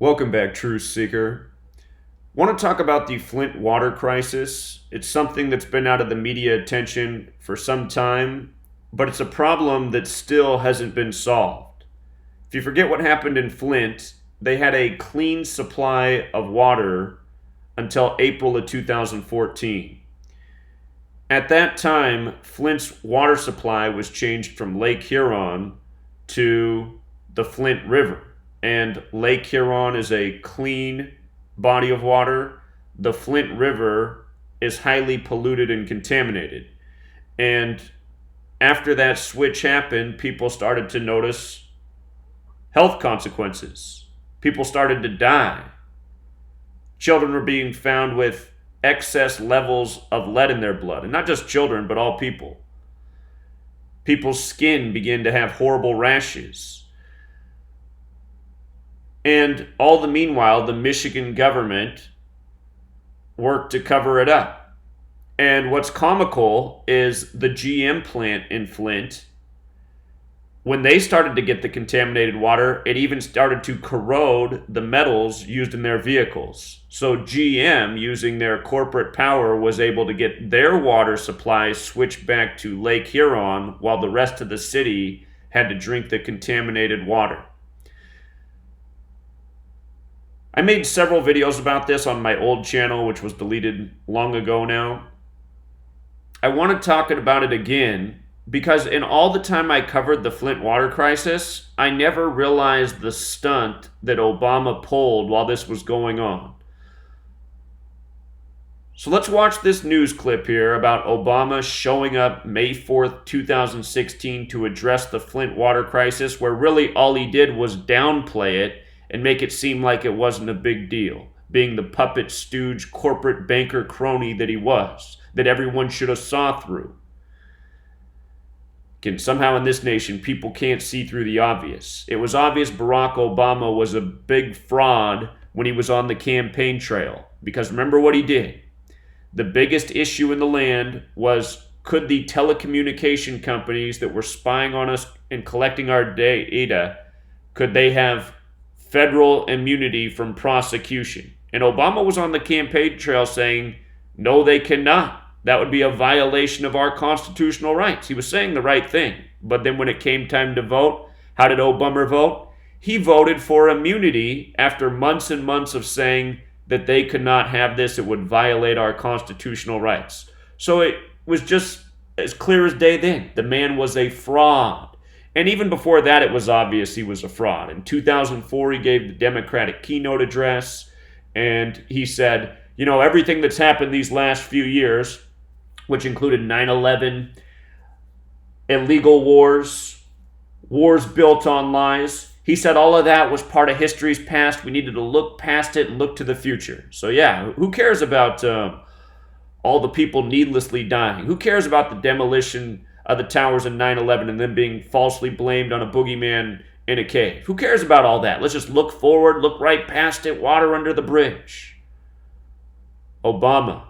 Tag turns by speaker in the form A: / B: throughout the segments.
A: Welcome back, Truth Seeker. Want to talk about the Flint water crisis? It's something that's been out of the media attention for some time, but it's a problem that still hasn't been solved. If you forget what happened in Flint, they had a clean supply of water until April of 2014. At that time, Flint's water supply was changed from Lake Huron to the Flint River. And Lake Huron is a clean body of water. The Flint River is highly polluted and contaminated. And after that switch happened, people started to notice health consequences. People started to die. Children were being found with excess levels of lead in their blood. And not just children, but all people. People's skin began to have horrible rashes. And all the meanwhile, the Michigan government worked to cover it up. And what's comical is the GM plant in Flint, when they started to get the contaminated water, it even started to corrode the metals used in their vehicles. So GM, using their corporate power, was able to get their water supply switched back to Lake Huron while the rest of the city had to drink the contaminated water. I made several videos about this on my old channel, which was deleted long ago now. I want to talk about it again because in all the time I covered the Flint water crisis, I never realized the stunt that Obama pulled while this was going on. So let's watch this news clip here about Obama showing up May 4th, 2016 to address the Flint water crisis, where really all he did was downplay it and make it seem like it wasn't a big deal, being the puppet stooge corporate banker crony that he was, that everyone should have saw through. Again, somehow in this nation, people can't see through the obvious. It was obvious Barack Obama was a big fraud when he was on the campaign trail, because remember what he did. The biggest issue in the land was, could the telecommunication companies that were spying on us and collecting our data, could they have federal immunity from prosecution? And Obama was on the campaign trail saying, no, they cannot. That would be a violation of our constitutional rights. He was saying the right thing. But then when it came time to vote, how did Obama vote? He voted for immunity after months and months of saying that they could not have this. It would violate our constitutional rights. So it was just as clear as day then. The man was a fraud. And even before that, it was obvious he was a fraud. In 2004, he gave the Democratic keynote address, and he said, you know, everything that's happened these last few years, which included 9/11, illegal wars, wars built on lies, he said all of that was part of history's past. We needed to look past it and look to the future. So yeah, who cares about all the people needlessly dying? Who cares about the demolition of the towers in 9/11 and then being falsely blamed on a boogeyman in a cave? Who cares about all that? Let's just look forward, look right past it, water under the bridge. Obama,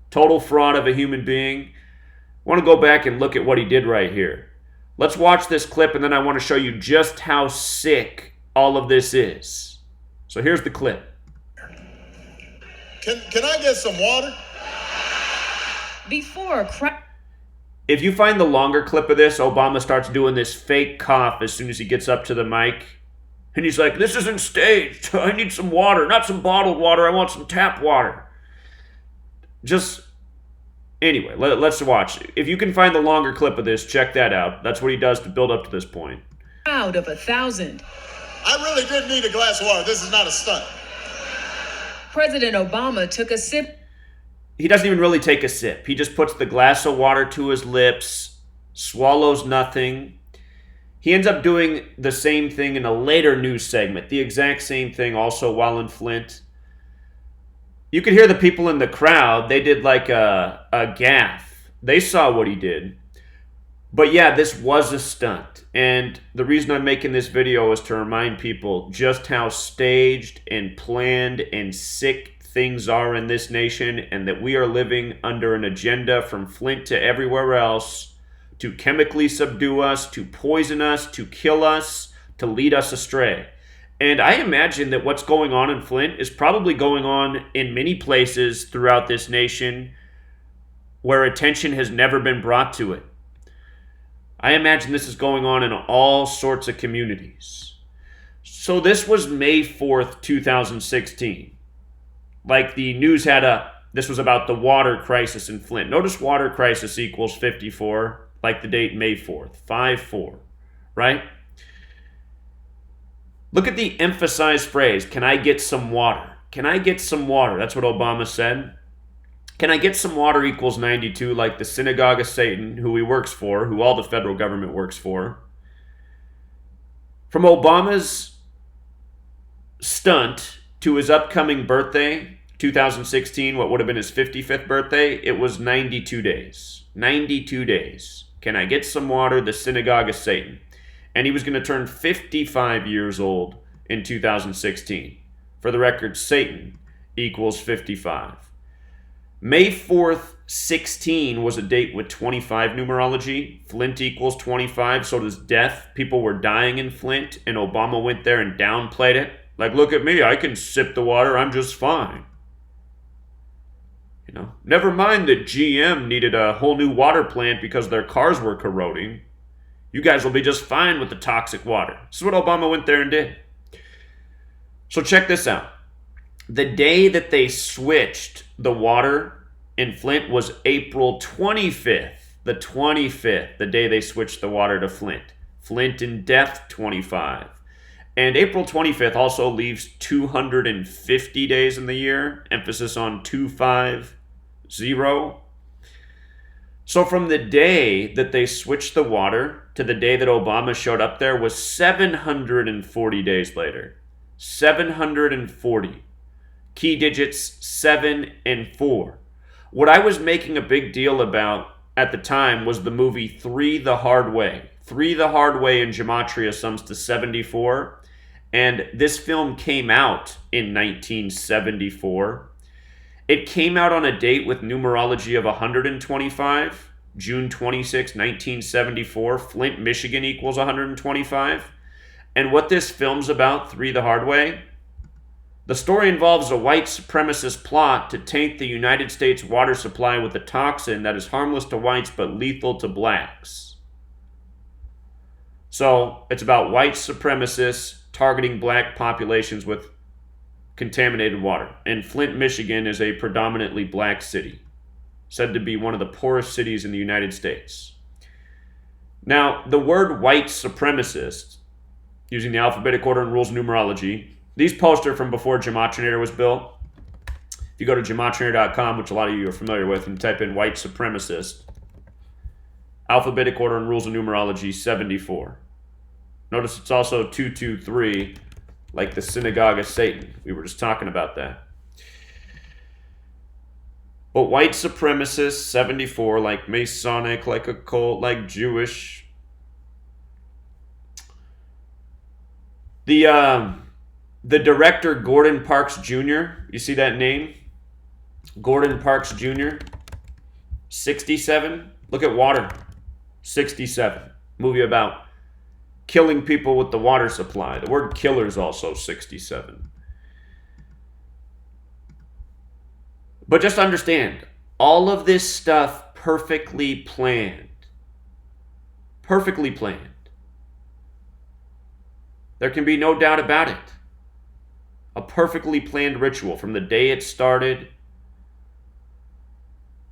A: total fraud of a human being. I want to go back and look at what he did right here. Let's watch this clip, and then I want to show you just how sick all of this is. So here's the clip.
B: Can I get some water?
A: If you find the longer clip of this, Obama starts doing this fake cough as soon as he gets up to the mic. And he's like, this isn't staged. I need some water, not some bottled water. I want some tap water. Anyway, let's watch. If you can find the longer clip of this, check that out. That's what he does to build up to this point.
C: Crowd of 1,000.
B: I really did need a glass of water. This is not a stunt.
C: President Obama took a sip.
A: He doesn't even really take a sip. He just puts the glass of water to his lips, swallows nothing. He ends up doing the same thing in a later news segment, the exact same thing also while in Flint. You could hear the people in the crowd. They did like a gaffe. They saw what he did. But yeah, this was a stunt. And the reason I'm making this video is to remind people just how staged and planned and sick things are in this nation, and that we are living under an agenda from Flint to everywhere else to chemically subdue us, to poison us, to kill us, to lead us astray. And I imagine that what's going on in Flint is probably going on in many places throughout this nation where attention has never been brought to it. I imagine this is going on in all sorts of communities. So this was May 4th, 2016. Like the news this was about the water crisis in Flint. Notice water crisis equals 54, like the date May 4th, 5-4, right? Look at the emphasized phrase, can I get some water? Can I get some water? That's what Obama said. Can I get some water equals 92, like the synagogue of Satan, who he works for, who all the federal government works for. From Obama's stunt to his upcoming birthday, 2016, what would have been his 55th birthday, it was 92 days. 92 days. Can I get some water? The synagogue of Satan. And he was going to turn 55 years old in 2016. For the record, Satan equals 55. May 4th, 16 was a date with 25 numerology. Flint equals 25, so does death. People were dying in Flint, and Obama went there and downplayed it. Like, look at me, I can sip the water, I'm just fine. Never mind that GM needed a whole new water plant because their cars were corroding. You guys will be just fine with the toxic water. This is what Obama went there and did. So check this out. The day that they switched the water in Flint was April 25th. The 25th, the day they switched the water to Flint. Flint and death, 25. And April 25th also leaves 250 days in the year. Emphasis on 250. So from the day that they switched the water to the day that Obama showed up there was 740 days later. 740. Key digits 7 and 4. What I was making a big deal about at the time was the movie 3 the Hard Way. 3 the Hard Way in Gematria sums to 74. And this film came out in 1974. It came out on a date with numerology of 125, June 26, 1974. Flint, Michigan equals 125. And what this film's about, 3 the Hard Way, the story involves a white supremacist plot to taint the United States water supply with a toxin that is harmless to whites but lethal to blacks. So it's about white supremacists targeting black populations with contaminated water. And Flint, Michigan is a predominantly black city, said to be one of the poorest cities in the United States. Now, the word white supremacist, using the alphabetic order and rules of numerology, these posts are from before Gematria was built. If you go to gematria.com, which a lot of you are familiar with, and type in white supremacist, alphabetic order and rules of numerology 74. Notice it's also 223, like the synagogue of Satan. We were just talking about that. But white supremacist 74, like Masonic, like occult, like Jewish. The director, Gordon Parks Jr., you see that name? Gordon Parks Jr., 67. Look at Water, 67. Movie about killing people with the water supply. The word killer is also 67. But just understand, all of this stuff perfectly planned. Perfectly planned. There can be no doubt about it. A perfectly planned ritual from the day it started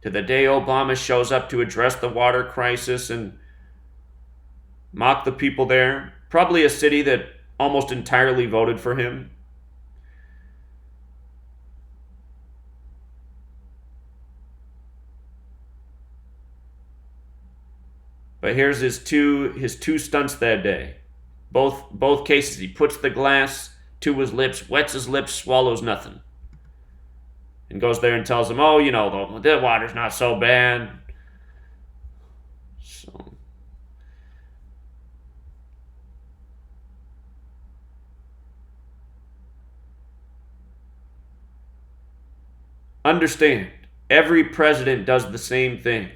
A: to the day Obama shows up to address the water crisis and mock the people there. Probably a city that almost entirely voted for him. But here's his two stunts that day. Both cases, he puts the glass to his lips, wets his lips, swallows nothing. And goes there and tells them, oh, the water's not so bad. So, understand, every president does the same thing.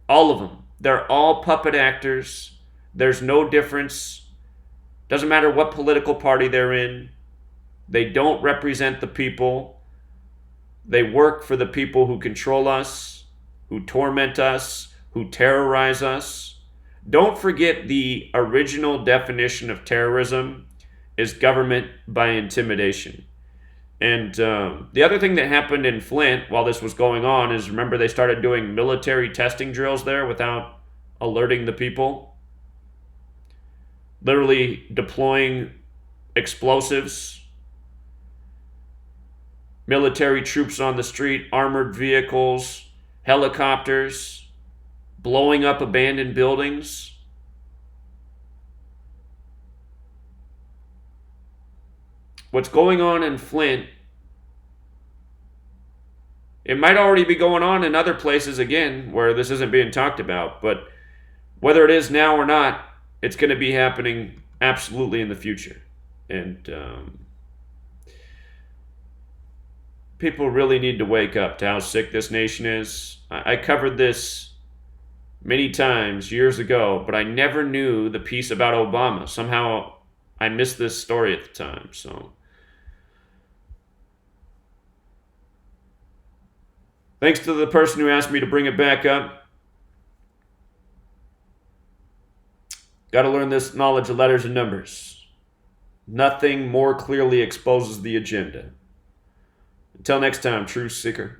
A: All of them. They're all puppet actors. There's no difference Doesn't matter what political party they're in. They don't represent the people. They work for the people who control us, who torment us, who terrorize us. Don't forget the original definition of terrorism is government by intimidation. And the other thing that happened in Flint while this was going on is, remember, they started doing military testing drills there without alerting the people. Literally deploying explosives, military troops on the street, armored vehicles, helicopters, blowing up abandoned buildings. What's going on in Flint, it might already be going on in other places again where this isn't being talked about, but whether it is now or not, it's going to be happening absolutely in the future. And people really need to wake up to how sick this nation is. I covered this many times years ago, but I never knew the piece about Obama. Somehow I missed this story at the time. So thanks to the person who asked me to bring it back up. Got to learn this knowledge of letters and numbers. Nothing more clearly exposes the agenda. Until next time, Truth Seeker.